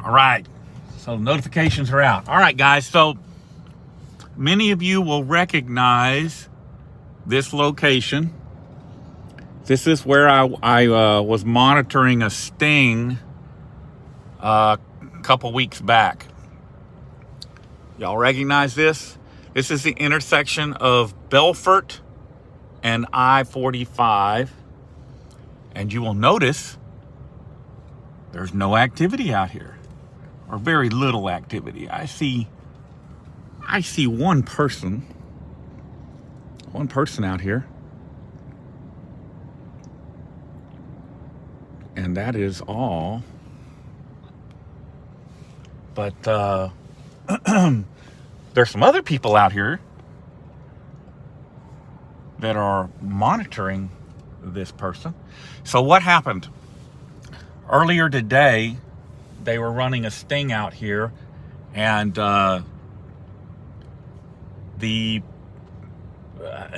All right, so notifications are out. All right, guys, so many of you will recognize this location. This is where I was monitoring a sting a couple weeks back. Y'all recognize this? This is the intersection of Belfort and I-45. And you will notice there's no activity out here, or very little activity. I see one person out here. And that is all. But there's some other people out here that are monitoring this person. So what happened? Earlier today, they were running a sting out here, and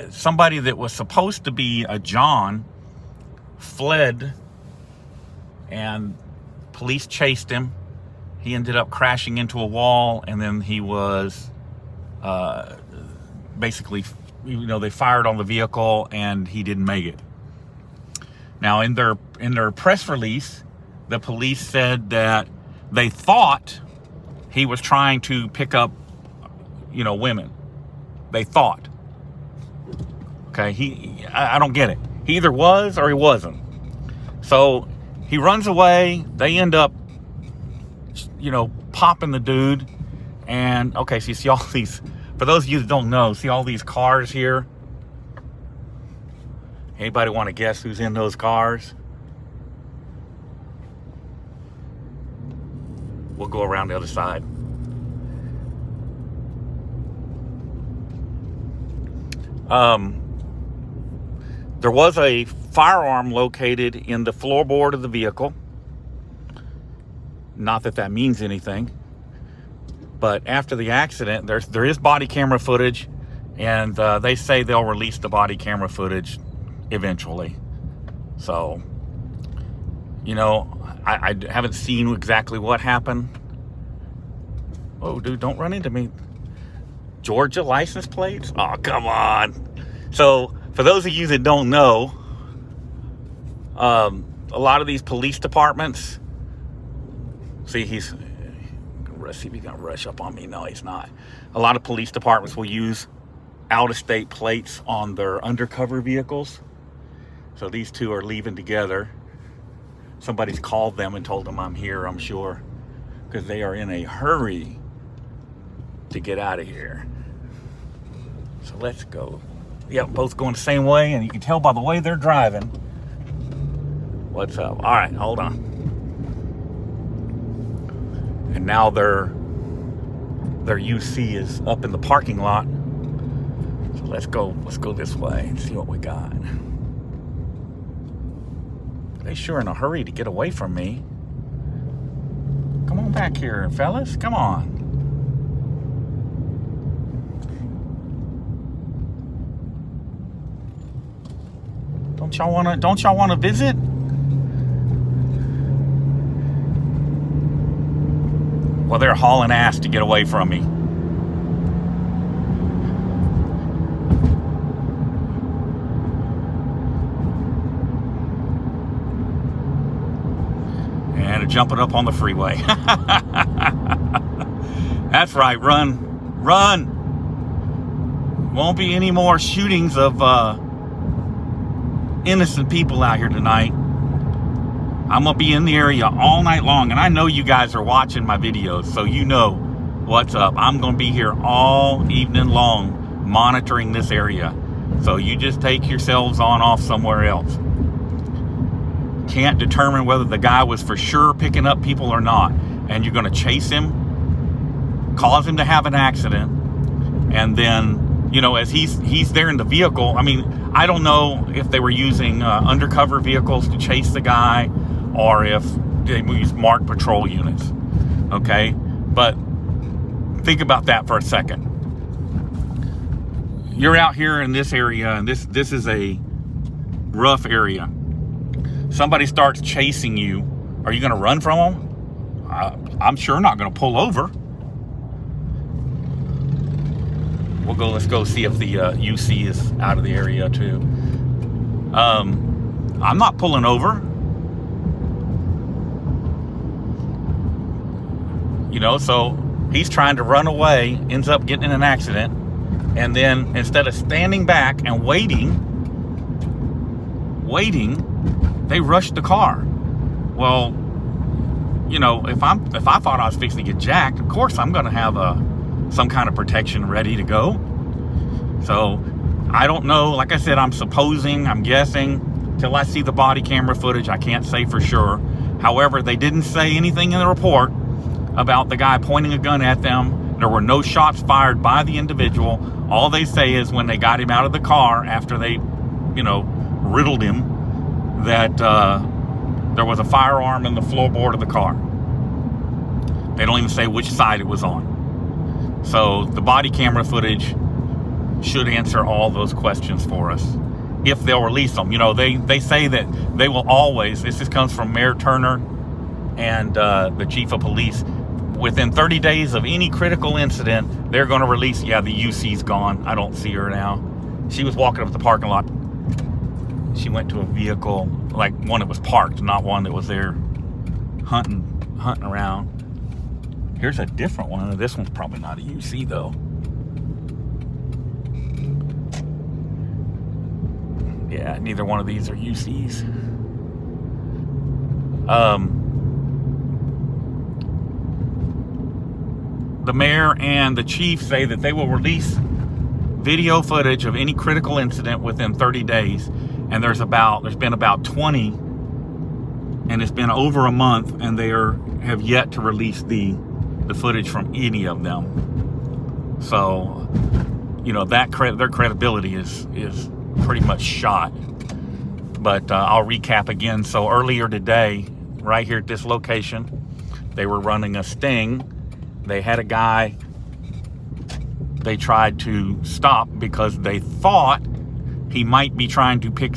somebody that was supposed to be a John fled, and police chased him. He ended up crashing into a wall, and then he was basically, they fired on the vehicle, and he didn't make it. Now, in their press release, the police said that they thought he was trying to pick up, women. They thought. Okay, I don't get it. He either was or he wasn't. So he runs away. They end up, popping the dude. And okay, so you see all these, for those of you that don't know, see all these cars here? Anybody want to guess who's in those cars? We'll go around the other side. There was a firearm located in the floorboard of the vehicle. Not that that means anything. But after the accident, there is body camera footage, and they say they'll release the body camera footage eventually. So, I haven't seen exactly what happened. Oh, dude, don't run into me. Georgia license plates? Oh, come on. So, for those of you that don't know, a lot of these police departments, see if he's gonna rush up on me. No, he's not. A lot of police departments will use out-of-state plates on their undercover vehicles. So these two are leaving together. Somebody's called them and told them I'm here, I'm sure, because they are in a hurry to get out of here. So let's go. Yep, both going the same way, and you can tell by the way they're driving what's up. All right, hold on. And now their UC is up in the parking lot. So let's go this way and see what we got. They sure in a hurry to get away from me. Come on back here, fellas. Come on. Don't y'all wanna visit? Well, they're hauling ass to get away from me. And they're jumping up on the freeway. That's right, run. Won't be any more shootings of innocent people out here tonight. I'm going to be in the area all night long, and I know you guys are watching my videos, so you know what's up. I'm going to be here all evening long monitoring this area. So you just take yourselves on off somewhere else. Can't determine whether the guy was for sure picking up people or not. And you're going to chase him, cause him to have an accident, and then, as he's there in the vehicle. I mean, I don't know if they were using undercover vehicles to chase the guy, or if they use marked patrol units, okay? But think about that for a second. You're out here in this area, and this is a rough area. Somebody starts chasing you. Are you going to run from them? I'm sure not going to pull over. Let's go see if the UC is out of the area too. I'm not pulling over. So he's trying to run away, ends up getting in an accident, and then instead of standing back and waiting, they rushed the car. Well, if I thought I was fixing to get jacked, of course I'm going to have some kind of protection ready to go. So I don't know. Like I said, I'm guessing. Till I see the body camera footage, I can't say for sure. However, they didn't say anything in the report about the guy pointing a gun at them. There were no shots fired by the individual. All they say is when they got him out of the car after they, riddled him, that there was a firearm in the floorboard of the car. They don't even say which side it was on. So the body camera footage should answer all those questions for us, if they'll release them. They say that they will always, this just comes from Mayor Turner and the chief of police, within 30 days of any critical incident, they're going to release, the UC's gone. I don't see her now. She was walking up the parking lot. She went to a vehicle, like one that was parked, not one that was there hunting around. Here's a different one. This one's probably not a UC though. Yeah, neither one of these are UCs. The mayor and the chief say that they will release video footage of any critical incident within 30 days. And there's been about 20, and it's been over a month, and they have yet to release the footage from any of them. So, their credibility is pretty much shot. But I'll recap again. So earlier today, right here at this location, they were running a sting. They had a guy they tried to stop because they thought he might be trying to pick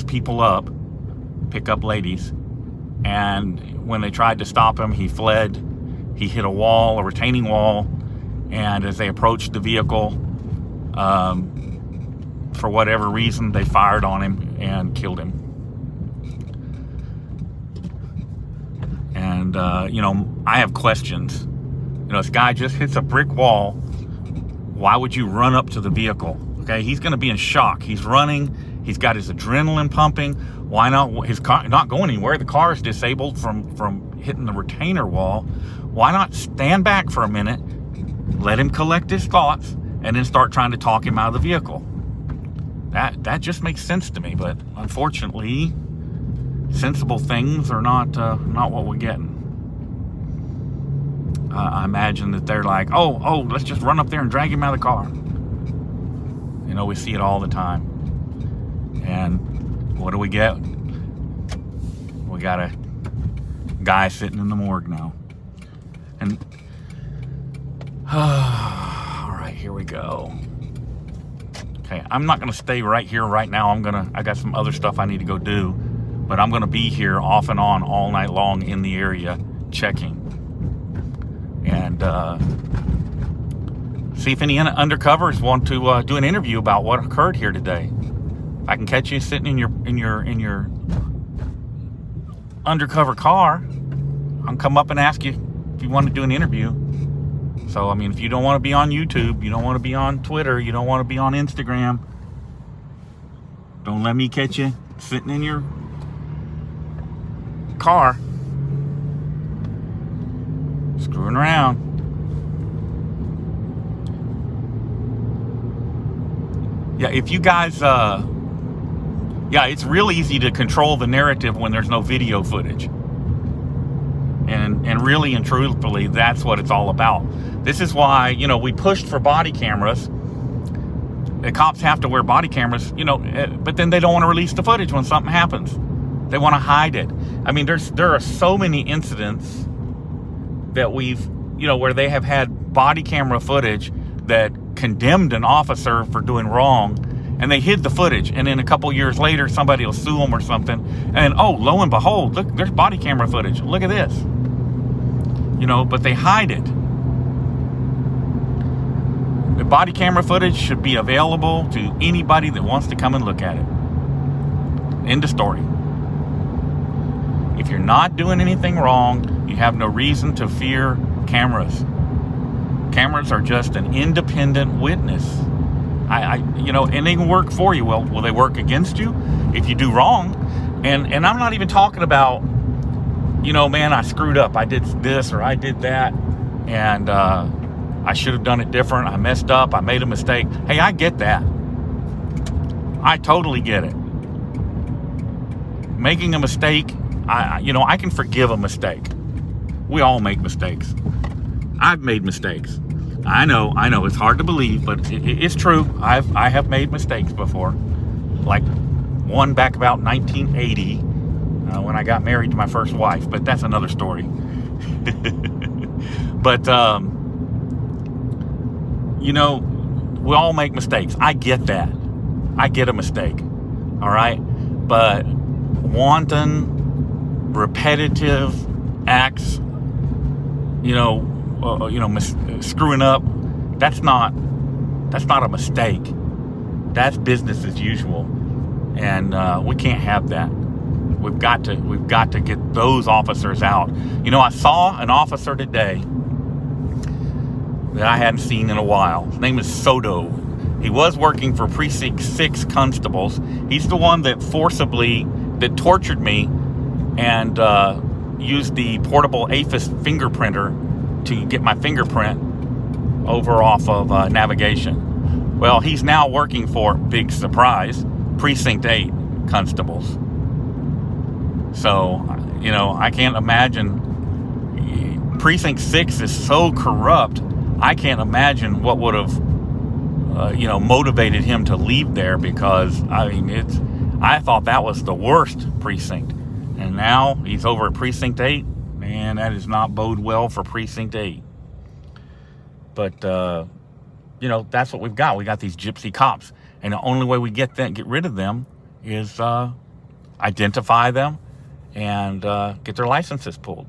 up ladies. And when they tried to stop him, he fled. He hit a retaining wall. And as they approached the vehicle, for whatever reason, they fired on him and killed him. And, I have questions. This guy just hits a brick wall. Why would you run up to the vehicle? Okay, he's going to be in shock. He's running. He's got his adrenaline pumping. Why not? His car not going anywhere. The car is disabled from hitting the retainer wall. Why not stand back for a minute, let him collect his thoughts, and then start trying to talk him out of the vehicle? That just makes sense to me. But unfortunately, sensible things are not what we're getting. I imagine that they're like, oh, let's just run up there and drag him out of the car. We see it all the time. And what do we get? We got a guy sitting in the morgue now. And all right, here we go. Okay, I'm not gonna stay right here right now. I got some other stuff I need to go do, but I'm gonna be here off and on all night long in the area checking. And see if any undercovers want to do an interview about what occurred here today. If I can catch you sitting in your undercover car, I'll come up and ask you if you want to do an interview. So, if you don't want to be on YouTube, you don't want to be on Twitter, you don't want to be on Instagram, don't let me catch you sitting in your car screwing around. Yeah, if you guys, it's real easy to control the narrative when there's no video footage. And really and truthfully, that's what it's all about. This is why, we pushed for body cameras. The cops have to wear body cameras, but then they don't want to release the footage when something happens. They want to hide it. There are so many incidents that we've, where they have had body camera footage that condemned an officer for doing wrong, and they hid the footage, and then a couple years later somebody will sue them or something, and lo and behold, look, there's body camera footage, look at this. but they hide it. The body camera footage should be available to anybody that wants to come and look at it. End of story. If you're not doing anything wrong, you have no reason to fear cameras. Cameras are just an independent witness. And they can work for you. Well, will they work against you if you do wrong? And I'm not even talking about, man, I screwed up. I did this or I did that, and I should have done it different. I messed up. I made a mistake. Hey, I get that. I totally get it. Making a mistake, I can forgive a mistake. We all make mistakes. I've made mistakes. I know it's hard to believe, but it's true. I have made mistakes before, like one back about 1980 when I got married to my first wife, but that's another story. But we all make mistakes. I get that. I get a mistake. All right, but wanton, repetitive acts, screwing up, that's not a mistake. That's business as usual, and we can't have that. We've got to get those officers out. I saw an officer today that I hadn't seen in a while. His name is Soto. He was working for Precinct 6 constables. He's the one that that tortured me and used the portable APHIS fingerprinter to get my fingerprint over off of navigation. Well, he's now working for, big surprise, Precinct 8 constables. So, I can't imagine. Precinct 6 is so corrupt, I can't imagine what would have, motivated him to leave there, because, I thought that was the worst precinct. And now he's over at Precinct 8. Man, that does not bode well for Precinct 8. But, that's what we've got. We got these gypsy cops. And the only way we get rid of them is identify them and get their licenses pulled.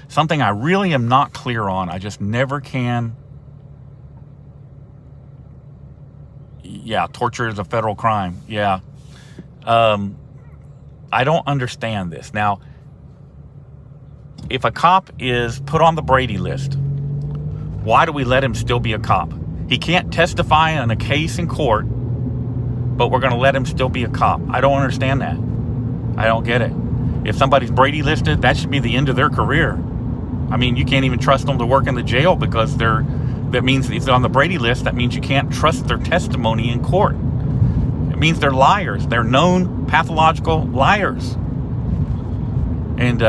Something I really am not clear on. I just never can. Yeah, torture is a federal crime. Yeah. I don't understand this. Now, if a cop is put on the Brady list, why do we let him still be a cop? He can't testify on a case in court, but we're going to let him still be a cop. I don't understand that. I don't get it. If somebody's Brady listed, that should be the end of their career. You can't even trust them to work in the jail, because that means if they're on the Brady list, that means you can't trust their testimony in court. It means they're liars. They're known pathological liars. And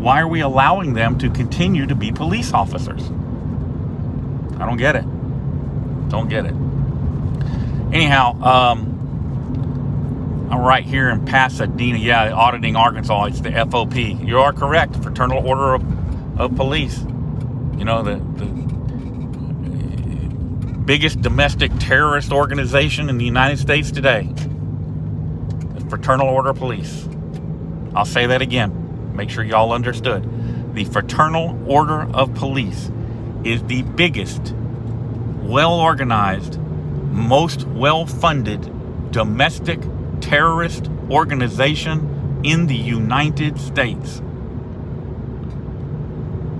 why are we allowing them to continue to be police officers? I don't get it. Don't get it. Anyhow, I'm right here in Pasadena. Yeah, auditing Arkansas. It's the FOP. You are correct. Fraternal Order of Police. The biggest domestic terrorist organization in the United States today. The Fraternal Order of Police. I'll say that again. Make sure y'all understood. The Fraternal Order of Police is the biggest, well-organized, most well-funded domestic terrorist organization in the United States.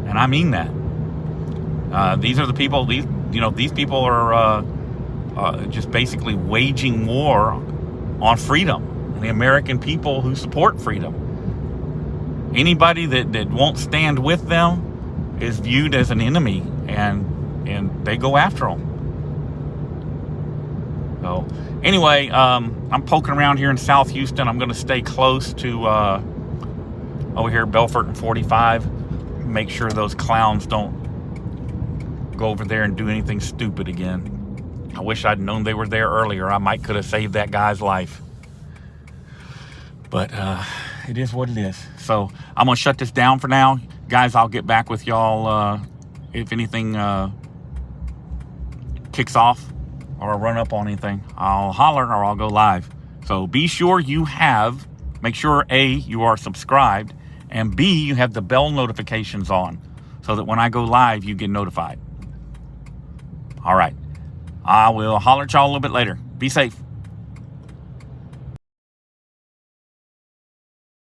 And I mean that. These are the people, these people are just basically waging war on freedom and the American people who support freedom. Anybody that won't stand with them is viewed as an enemy, and they go after them. So anyway, I'm poking around here in South Houston. I'm going to stay close to over here, Belfort and 45. Make sure those clowns don't go over there and do anything stupid again. I wish I'd known they were there earlier. I might could have saved that guy's life. But it is what it is. So I'm going to shut this down for now. Guys, I'll get back with y'all if anything kicks off or I run up on anything. I'll holler or I'll go live. So be sure make sure A, you are subscribed, And B, you have the bell notifications on so that when I go live, you get notified. All right. I will holler at y'all a little bit later. Be safe.